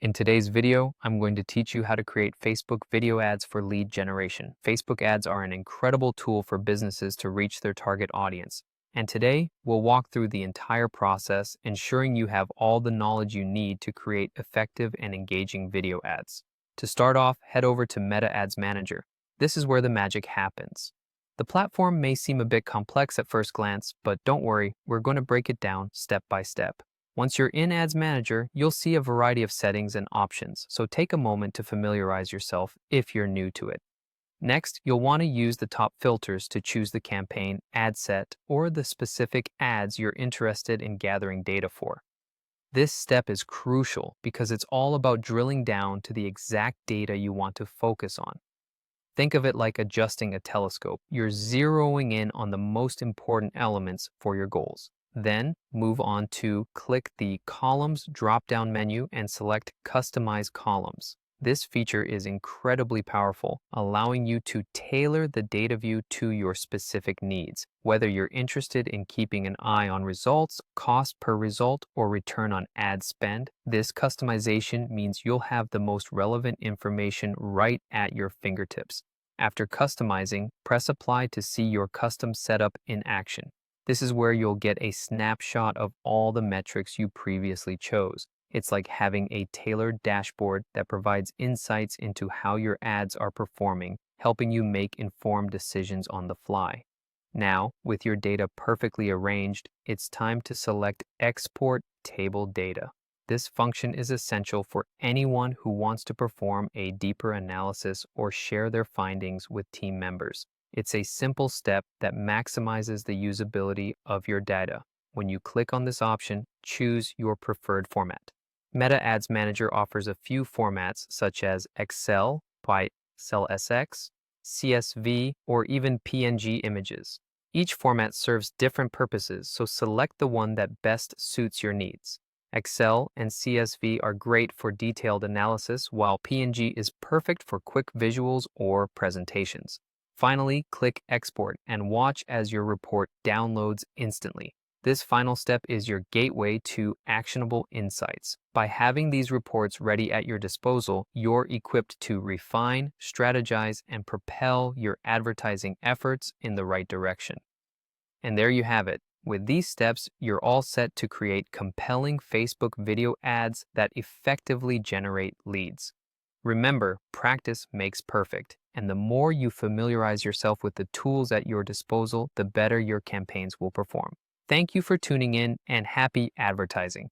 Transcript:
In today's video, I'm going to teach you how to create Facebook video ads for lead generation. Facebook ads are an incredible tool for businesses to reach their target audience. And today, we'll walk through the entire process, ensuring you have all the knowledge you need to create effective and engaging video ads. To start off, head over to Meta Ads Manager. This is where the magic happens. The platform may seem a bit complex at first glance, but don't worry, we're going to break it down step by step. Once you're in Ads Manager, you'll see a variety of settings and options, so take a moment to familiarize yourself if you're new to it. Next, you'll want to use the top filters to choose the campaign, ad set, or the specific ads you're interested in gathering data for. This step is crucial because it's all about drilling down to the exact data you want to focus on. Think of it like adjusting a telescope. You're zeroing in on the most important elements for your goals. Then move on to click the Columns drop-down menu and select Customize Columns. This feature is incredibly powerful, allowing you to tailor the data view to your specific needs. Whether you're interested in keeping an eye on results, cost per result, or return on ad spend, this customization means you'll have the most relevant information right at your fingertips. After customizing, press Apply to see your custom setup in action. This is where you'll get a snapshot of all the metrics you previously chose. It's like having a tailored dashboard that provides insights into how your ads are performing, helping you make informed decisions on the fly. Now, with your data perfectly arranged, it's time to select Export Table Data. This function is essential for anyone who wants to perform a deeper analysis or share their findings with team members. It's a simple step that maximizes the usability of your data. When you click on this option, choose your preferred format. Meta Ads Manager offers a few formats such as Excel by CellSX, CSV, or even PNG images. Each format serves different purposes, so select the one that best suits your needs. Excel and CSV are great for detailed analysis, while PNG is perfect for quick visuals or presentations. Finally, click Export and watch as your report downloads instantly. This final step is your gateway to actionable insights. By having these reports ready at your disposal, you're equipped to refine, strategize, and propel your advertising efforts in the right direction. And there you have it. With these steps, you're all set to create compelling Facebook video ads that effectively generate leads. Remember, practice makes perfect, and the more you familiarize yourself with the tools at your disposal, the better your campaigns will perform. Thank you for tuning in, and happy advertising.